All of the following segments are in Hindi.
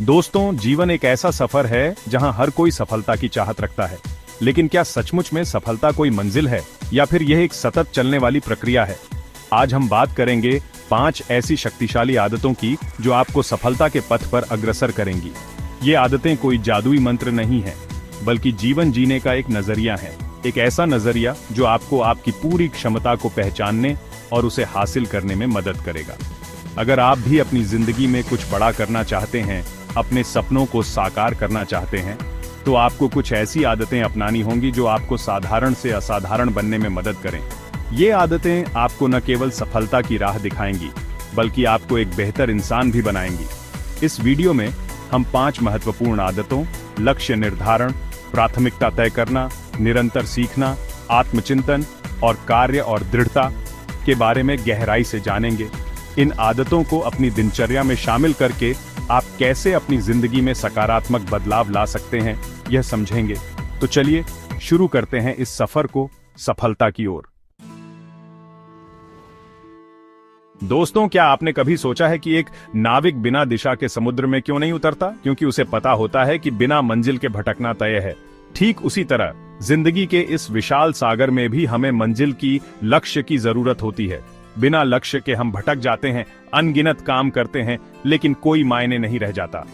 दोस्तों, जीवन एक ऐसा सफर है जहां हर कोई सफलता की चाहत रखता है, लेकिन क्या सचमुच में सफलता कोई मंजिल है या फिर यह एक सतत चलने वाली प्रक्रिया है? आज हम बात करेंगे 5 ऐसी शक्तिशाली आदतों की जो आपको सफलता के पथ पर अग्रसर करेंगी। ये आदतें कोई जादुई मंत्र नहीं है, बल्कि जीवन जीने का एक नजरिया है। एक ऐसा नजरिया जो आपको आपकी पूरी क्षमता को पहचानने और उसे हासिल करने में मदद करेगा। अगर आप भी अपनी जिंदगी में कुछ बड़ा करना चाहते हैं, अपने सपनों को साकार करना चाहते हैं, तो आपको कुछ ऐसी आदतें अपनानी होंगी जो आपको साधारण से असाधारण बनने में मदद करें। ये आदतें आपको न केवल सफलता की राह दिखाएंगी, बल्कि आपको एक बेहतर इंसान भी बनाएंगी। इस वीडियो में हम 5 महत्वपूर्ण आदतों, लक्ष्य निर्धारण, प्राथमिकता तय करना, निरंतर सीखना, आत्मचिंतन और कार्य और दृढ़ता के बारे में गहराई से जानेंगे। इन आदतों को अपनी दिनचर्या में शामिल करके आप कैसे अपनी जिंदगी में सकारात्मक बदलाव ला सकते हैं, यह समझेंगे। तो चलिए शुरू करते हैं इस सफर को सफलता की ओर। दोस्तों, क्या आपने कभी सोचा है कि एक नाविक बिना दिशा के समुद्र में क्यों नहीं उतरता? क्योंकि उसे पता होता है कि बिना मंजिल के भटकना तय है। ठीक उसी तरह जिंदगी के इस विशाल सागर में भी हमें मंजिल की, लक्ष्य की जरूरत होती है। बिना लक्ष्य के हम भटक जाते हैं, अनगिनत काम करते हैं, लेकिन कोई मायने नहीं रह जाता।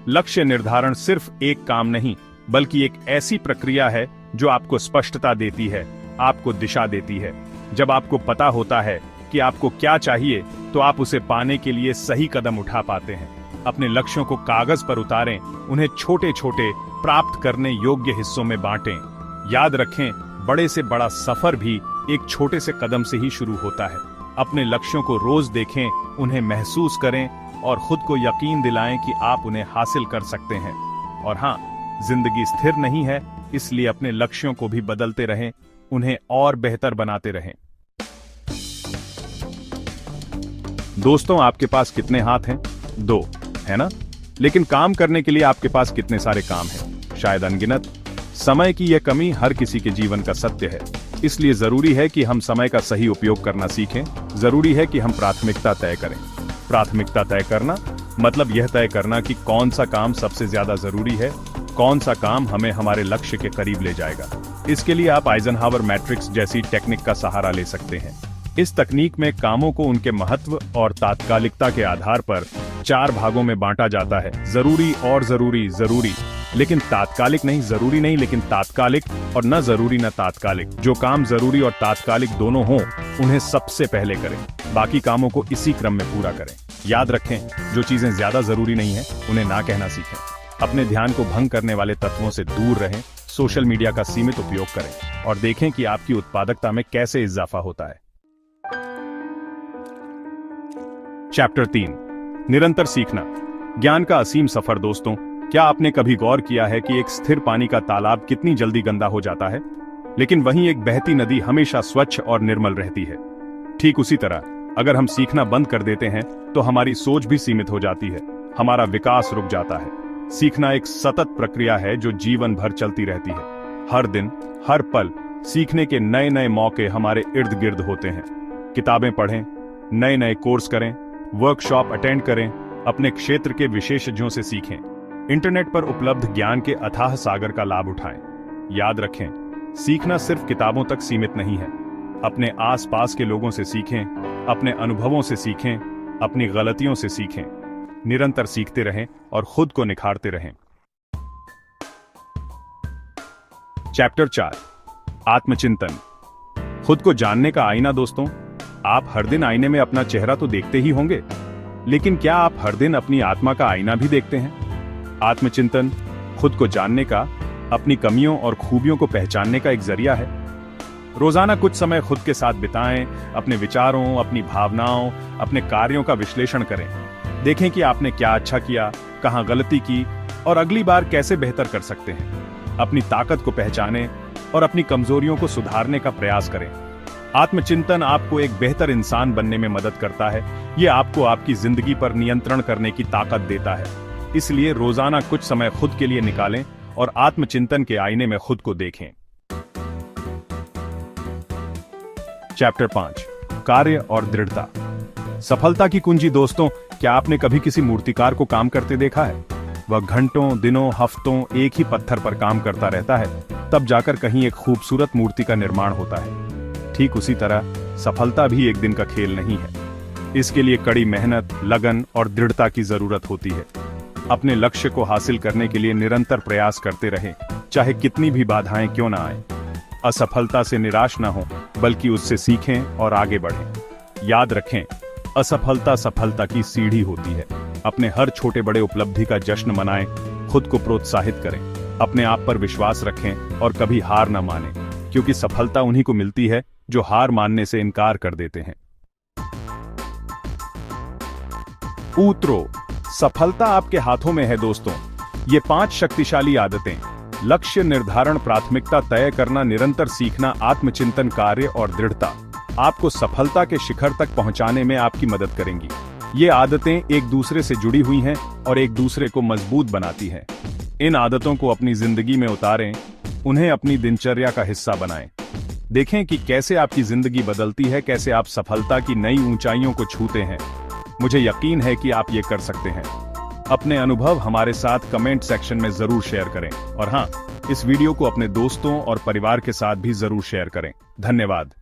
लक्ष्य निर्धारण सिर्फ एक काम नहीं, बल्कि एक ऐसी प्रक्रिया है जो आपको स्पष्टता देती है, आपको दिशा देती है। जब आपको पता होता है कि आपको क्या चाहिए, तो आप उसे पाने के लिए सही कदम उठा पाते हैं। अपने लक्ष्यों को कागज पर उतारें, उन्हें छोटे छोटे प्राप्त करने योग्य हिस्सों में बांटें। याद रखें, बड़े से बड़ा सफर भी एक छोटे से कदम से ही शुरू होता है। अपने लक्ष्यों को रोज देखें, उन्हें महसूस करें और खुद को यकीन दिलाएं कि आप उन्हें हासिल कर सकते हैं। और हाँ, जिंदगी स्थिर नहीं है, इसलिए अपने लक्ष्यों को भी बदलते रहें, उन्हें और बेहतर बनाते रहें। दोस्तों, आपके पास कितने हाथ हैं? 2, है ना? लेकिन काम करने के लिए आपके पास कितने सारे काम हैं? शायद अनगिनत। समय की यह कमी हर किसी के जीवन का सत्य है, इसलिए जरूरी है कि हम समय का सही उपयोग करना सीखें। जरूरी है कि हम प्राथमिकता तय करें। प्राथमिकता तय करना मतलब यह तय करना कि कौन सा काम सबसे ज्यादा जरूरी है, कौन सा काम हमें हमारे लक्ष्य के करीब ले जाएगा। इसके लिए आप आइजनहावर मैट्रिक्स जैसी टेक्निक का सहारा ले सकते हैं। इस तकनीक में कामों को उनके महत्व और तात्कालिकता के आधार पर 4 भागों में बांटा जाता है। जरूरी और जरूरी, जरूरी लेकिन तात्कालिक नहीं, जरूरी नहीं लेकिन तात्कालिक, और न जरूरी न तात्कालिक। जो काम जरूरी और तात्कालिक दोनों हों, उन्हें सबसे पहले करें। बाकी कामों को इसी क्रम में पूरा करें। याद रखें, जो चीजें ज्यादा जरूरी नहीं है, उन्हें ना कहना सीखें। अपने ध्यान को भंग करने वाले तत्वों से दूर रहें। सोशल मीडिया का सीमित उपयोग करें और देखें कि आपकी उत्पादकता में कैसे इजाफा होता है। चैप्टर 3, निरंतर सीखना, ज्ञान का असीम सफर। दोस्तों, क्या आपने कभी गौर किया है कि एक स्थिर पानी का तालाब कितनी जल्दी गंदा हो जाता है, लेकिन वहीं एक बहती नदी हमेशा स्वच्छ और निर्मल रहती है? ठीक उसी तरह अगर हम सीखना बंद कर देते हैं, तो हमारी सोच भी सीमित हो जाती है, हमारा विकास रुक जाता है। सीखना एक सतत प्रक्रिया है जो जीवन भर चलती रहती है। हर दिन, हर पल सीखने के नए नए मौके हमारे इर्द गिर्द होते हैं। किताबें पढ़ें, नए नए कोर्स करें, वर्कशॉप अटेंड करें, अपने क्षेत्र के विशेषज्ञों से सीखें। इंटरनेट पर उपलब्ध ज्ञान के अथाह सागर का लाभ उठाएं। याद रखें, सीखना सिर्फ किताबों तक सीमित नहीं है। अपने आसपास के लोगों से सीखें, अपने अनुभवों से सीखें, अपनी गलतियों से सीखें। निरंतर सीखते रहें और खुद को निखारते रहें। चैप्टर 4, आत्मचिंतन, खुद को जानने का आईना। दोस्तों, आप हर दिन आईने में अपना चेहरा तो देखते ही होंगे, लेकिन क्या आप हर दिन अपनी आत्मा का आईना भी देखते हैं? आत्मचिंतन खुद को जानने का, अपनी कमियों और खूबियों को पहचानने का एक जरिया है। रोजाना कुछ समय खुद के साथ बिताएं, अपने विचारों, अपनी भावनाओं, अपने कार्यों का विश्लेषण करें। देखें कि आपने क्या अच्छा किया, कहां गलती की और अगली बार कैसे बेहतर कर सकते हैं। अपनी ताकत को पहचानें और अपनी कमजोरियों को सुधारने का प्रयास करें। आत्मचिंतन आपको एक बेहतर इंसान बनने में मदद करता है। ये आपको आपकी जिंदगी पर नियंत्रण करने की ताकत देता है। इसलिए रोजाना कुछ समय खुद के लिए निकालें और आत्मचिंतन के आईने में खुद को देखें। चैप्टर 5, कार्य और दृढ़ता, सफलता की कुंजी। दोस्तों, क्या आपने कभी किसी मूर्तिकार को काम करते देखा है? वह घंटों, दिनों, हफ्तों एक ही पत्थर पर काम करता रहता है, तब जाकर कहीं एक खूबसूरत मूर्ति का निर्माण होता है। ठीक उसी तरह सफलता भी एक दिन का खेल नहीं है। इसके लिए कड़ी मेहनत, लगन और दृढ़ता की जरूरत होती है। अपने लक्ष्य को हासिल करने के लिए निरंतर प्रयास करते रहें, चाहे कितनी भी बाधाएं क्यों ना आए। असफलता से निराश ना हो, बल्कि उससे सीखें और आगे बढ़ें। याद रखें, असफलता सफलता की सीढ़ी होती है। अपने हर छोटे बड़े उपलब्धि का जश्न मनाएं, खुद को प्रोत्साहित करें, अपने आप पर विश्वास रखें और कभी हार न मानें, क्योंकि सफलता उन्हीं को मिलती है जो हार मानने से इनकार कर देते हैं। उतरो, सफलता आपके हाथों में है दोस्तों। ये 5 शक्तिशाली आदतें: लक्ष्य निर्धारण, प्राथमिकता तय करना, निरंतर सीखना, आत्मचिंतन, कार्य और दृढ़ता, आपको सफलता के शिखर तक पहुंचाने में आपकी मदद करेंगी। ये आदतें एक दूसरे से जुड़ी हुई हैं और एक दूसरे को मजबूत बनाती हैं। इन आदतों को अपनी जिंदगी में उतारें, उन्हें अपनी दिनचर्या का हिस्सा बनाएं। देखें कि कैसे आपकी जिंदगी बदलती है, कैसे आप सफलता की नई ऊंचाइयों को छूते हैं। मुझे यकीन है कि आप ये कर सकते हैं। अपने अनुभव हमारे साथ कमेंट सेक्शन में जरूर शेयर करें और हाँ, इस वीडियो को अपने दोस्तों और परिवार के साथ भी जरूर शेयर करें। धन्यवाद।